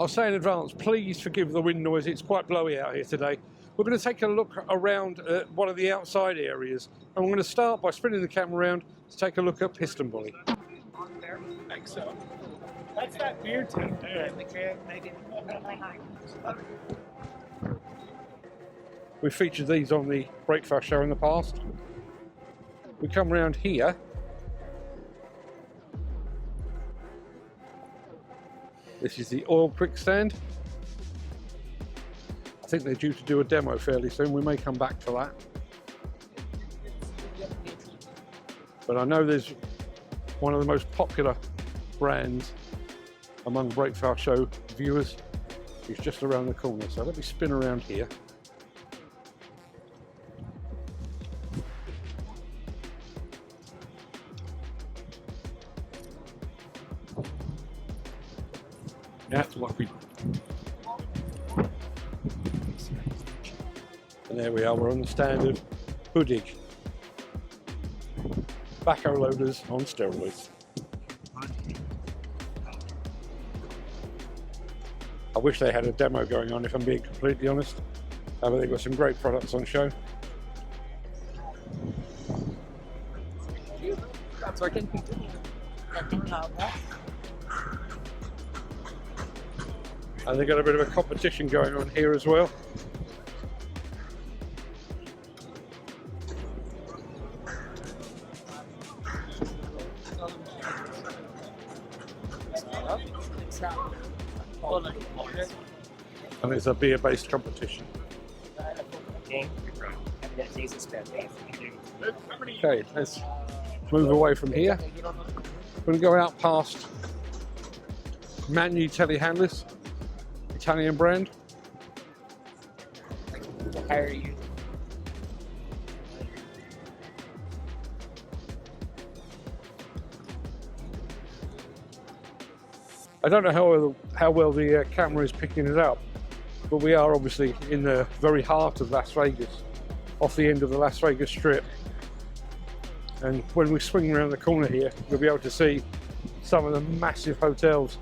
I'll say in advance, please forgive the wind noise, it's quite blowy out here today. We're going to take a look around one of the outside areas, and we're going to start by spinning the camera around to take a look at PistenBully. I think so. That's that beer tank there. We've featured these on the Breakfast show in the past. We come around here. This is the OilQuick stand. I think they're due to do a demo fairly soon. We may come back to that. But I know there's one of the most popular brands among Breakfast show viewers is just around the corner. So let me spin around here. That's what we. And there we are, we're on the stand of Huddig. Backhoe loaders on steroids. I wish they had a demo going on, if I'm being completely honest. But they've got some great products on show. That's working. And they've got a bit of a competition going on here as well. And it's a beer-based competition. Okay, let's move away from here. We're going to go out past Manu telehandlers, Italian brand. Hire you. I don't know how well the camera is picking it up, but we are obviously in the very heart of Las Vegas, off the end of the Las Vegas Strip. And when we swing around the corner here, you'll be able to see some of the massive hotels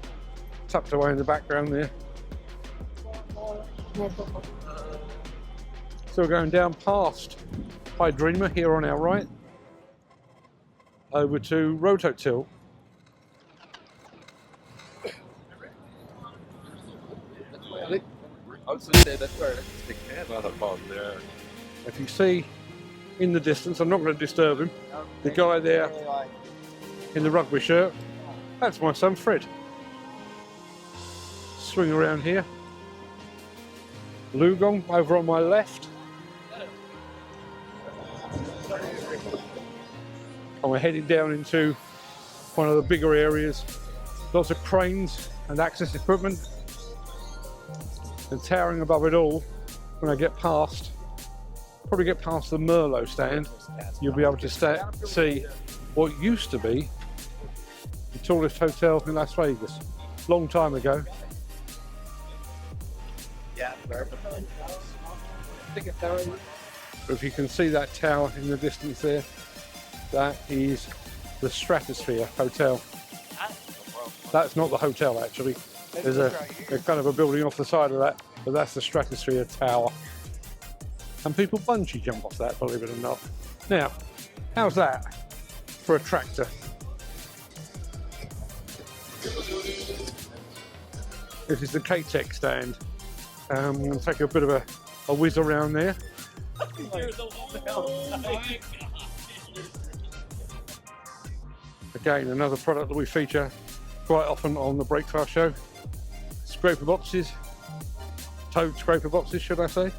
tucked away in the background there. So we're going down past High Dreamer here on our right, over to Rototil. I was going to say that's where I stick my hand on the phone there. If you see in the distance, I'm not going to disturb him, the guy there in the rugby shirt, that's my son Fred. Swing around here. Lugong over on my left. And we're heading down into one of the bigger areas. Lots of cranes and access equipment. And towering above it all, when I get past, probably get past the Merlot stand, you'll be able to see what used to be the tallest hotel in Las Vegas, long time ago. Yeah, But if you can see that tower in the distance there, that is the Stratosphere Hotel. That's not the hotel actually. There's a kind of a building off the side of that, but that's the Stratosphere Tower. And people bungee jump off that, believe it or not. Now, how's that for a tractor? This is the K-Tech stand. I'm going to take a bit of a whiz around there. Again, another product that we feature quite often on the Breakfast show. Scraper boxes, towed scraper boxes, should I say.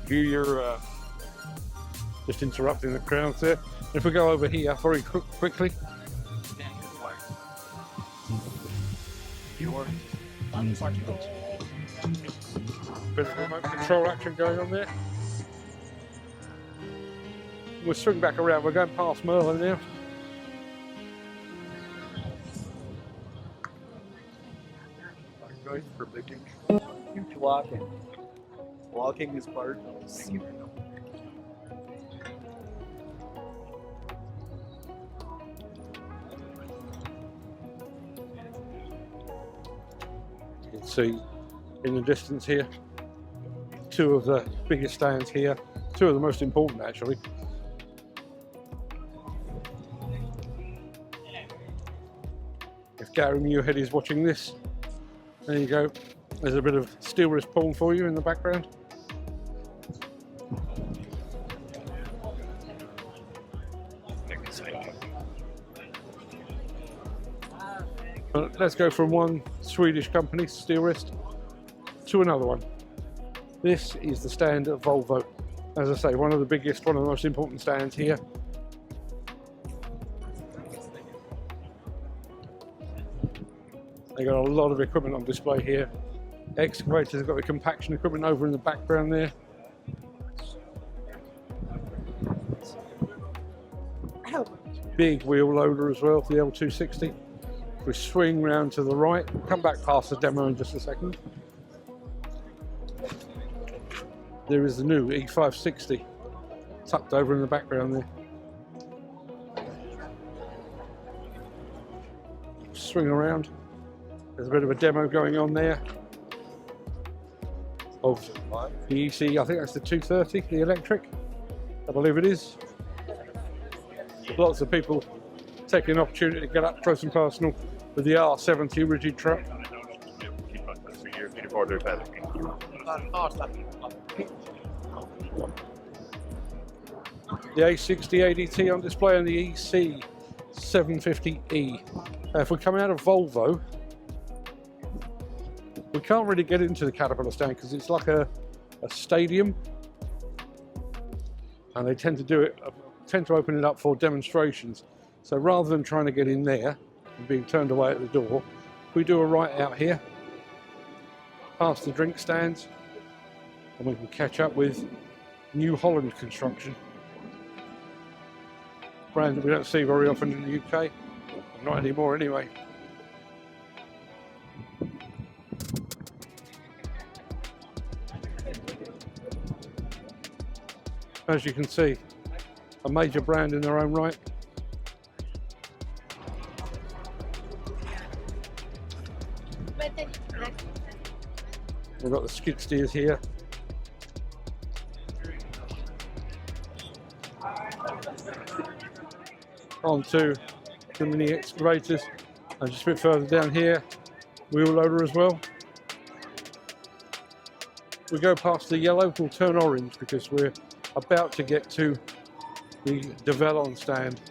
You're just interrupting the crowds there. If we go over here very quickly. Bit of remote control action going on there. We'll swing back around. We're going past Merlin now. Going for big Huge walking. Walking is part of the can see in the distance here, two of the biggest stands here, two of the most important actually. If Gary Muirhead is watching this, there you go. There's a bit of steel wrist porn for you in the background. But let's go from one Swedish company, steel wrist, to another one. This is the stand at Volvo. As I say, one of the biggest, one of the most important stands here. They got a lot of equipment on display here. Excavators have got the compaction equipment over in the background there. Big wheel loader as well, the L260. We swing round to the right, come back past the demo in just a second. There is the new E560 tucked over in the background there. Swing around. There's a bit of a demo going on there of the EC, I think that's the 230, the electric, I believe it is. Lots of people taking an opportunity to get up close and personal with the R70 rigid truck. The A60 ADT on display and the EC750E. If we come out of Volvo, we can't really get into the Caterpillar stand because it's like a stadium, and they tend to open it up for demonstrations. So rather than trying to get in there and being turned away at the door, we do a right out here, past the drink stands, and we can catch up with New Holland construction. Brand that we don't see very often in the UK, not anymore anyway. As you can see, a major brand in their own right. We've got the skid steers here. Onto the mini excavators, and just a bit further down here, wheel loader as well. We go past the yellow, we'll turn orange because we're about to get to the Develon stand.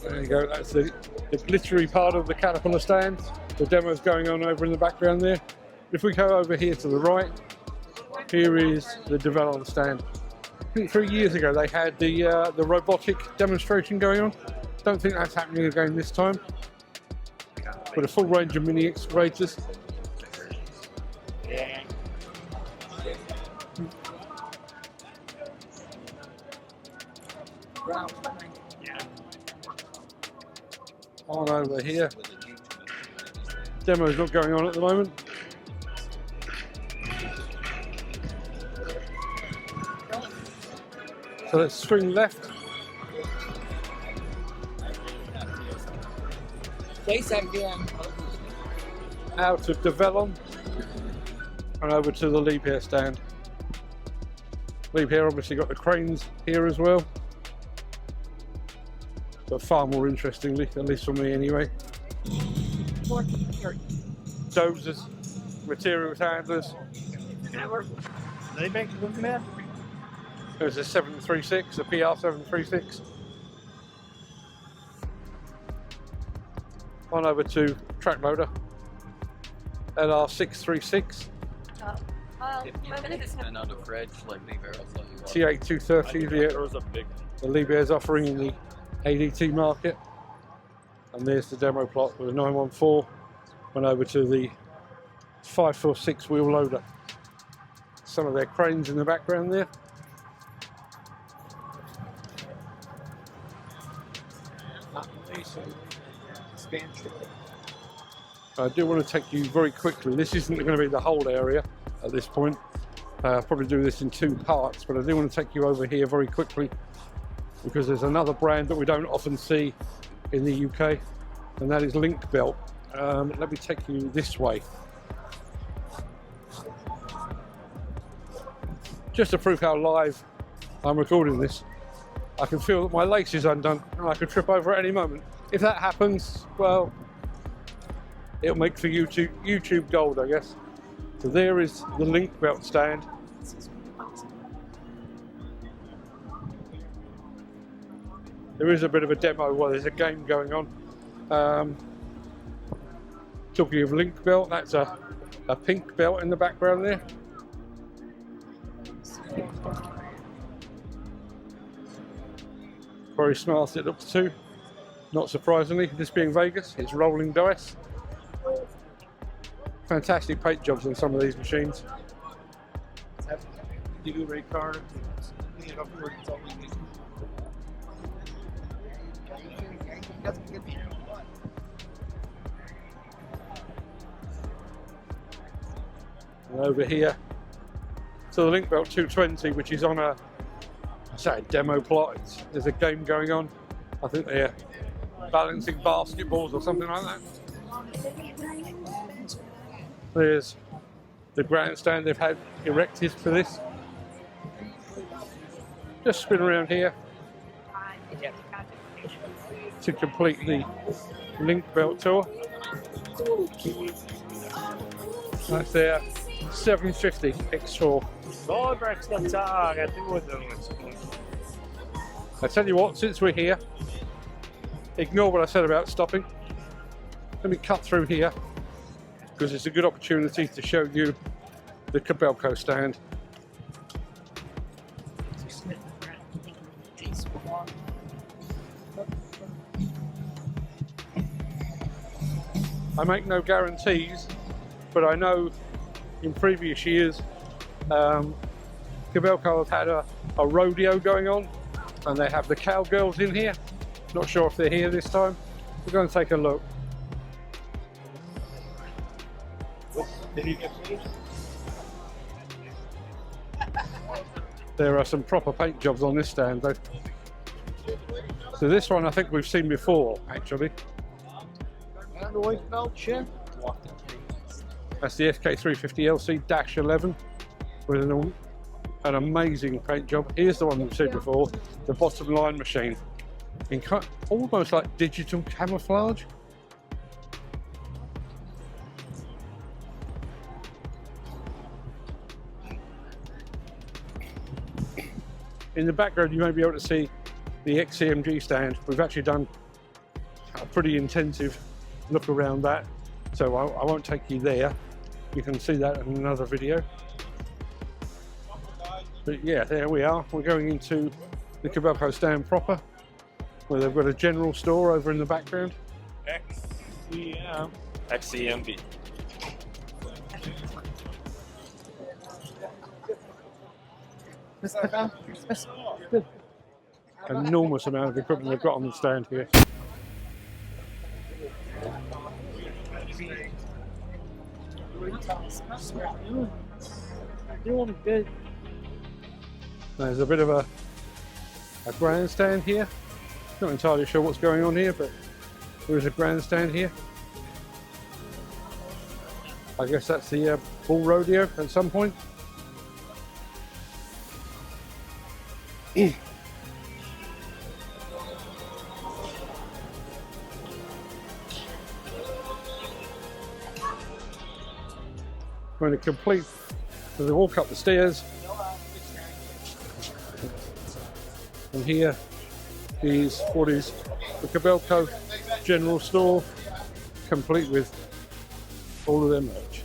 There you go, that's the glittery part of the Caterpillar stand. The demo's going on over in the background there. If we go over here to the right, here is the Develon stand. I think 3 years ago they had the robotic demonstration going on. Don't think that's happening again this time. With a full range of mini excavators. On over here. Demo's not going on at the moment. So let's swing left. Out of Develon and over to the Liebherr stand. Liebherr obviously got the cranes here as well, but far more interestingly, at least for me anyway, dozers, materials handlers. They make it look mad. There's a 736, a PR736. On over to track loader, LR636. Another fridge like Liebherr. T8230, the Liebherr's offering in the ADT market. And there's the demo plot with a 914. Went over to the 546 wheel loader. Some of their cranes in the background there. I do want to take you very quickly. This isn't going to be the whole area at this point. I'll probably do this in 2 parts, but I do want to take you over here very quickly because there's another brand that we don't often see in the UK, and that is Linkbelt. Let me take you this way. Just to prove how live I'm recording this, I can feel that my lace is undone and I could trip over at any moment. If that happens, well, it'll make for YouTube gold, I guess. So there is the Linkbelt stand. There is a bit of a demo while there's a game going on. Talking of Linkbelt, that's a pink belt in the background there. Very smart it looks too. Not surprisingly, this being Vegas, it's rolling dice. Fantastic paint jobs on some of these machines. And over here, so the Linkbelt 220, which is on a demo plot. There's a game going on. I think they're balancing basketballs or something like that. There's the grandstand they've had erected for this. Just spin around here to complete the Linkbelt tour. That's their 750 X4. I tell you what, since we're here, ignore what I said about stopping. Let me cut through here because it's a good opportunity to show you the Kobelco stand. I make no guarantees, but I know in previous years Kobelco have had a rodeo going on, and they have the cowgirls in here. Not sure if they're here this time. We're going to take a look. There are some proper paint jobs on this stand though. So this one I think we've seen before actually. That's the SK350 LC-11 with an amazing paint job. Here's the one we've seen before, the bottom line machine. In almost like digital camouflage. In the background you may be able to see the XCMG stand. We've actually done a pretty intensive look around that, so I won't take you there. You can see that in another video. But yeah, there we are. We're going into the Kobelco stand proper, where they've got a general store over in the background. XCMB. Enormous amount of equipment they've got on the stand here. There's a bit of a grandstand here. Not entirely sure what's going on here, but there is a grandstand here. I guess that's the bull rodeo at some point. Going to complete the walk up the stairs, and here is what is the Kobelco general store, complete with all of their merch.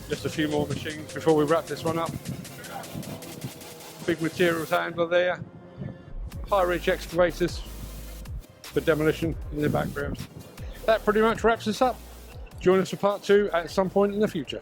Just a few more machines before we wrap this one up. Big materials handler there, high reach excavators for demolition in the background. That pretty much wraps us up. Join us for part 2 at some point in the future.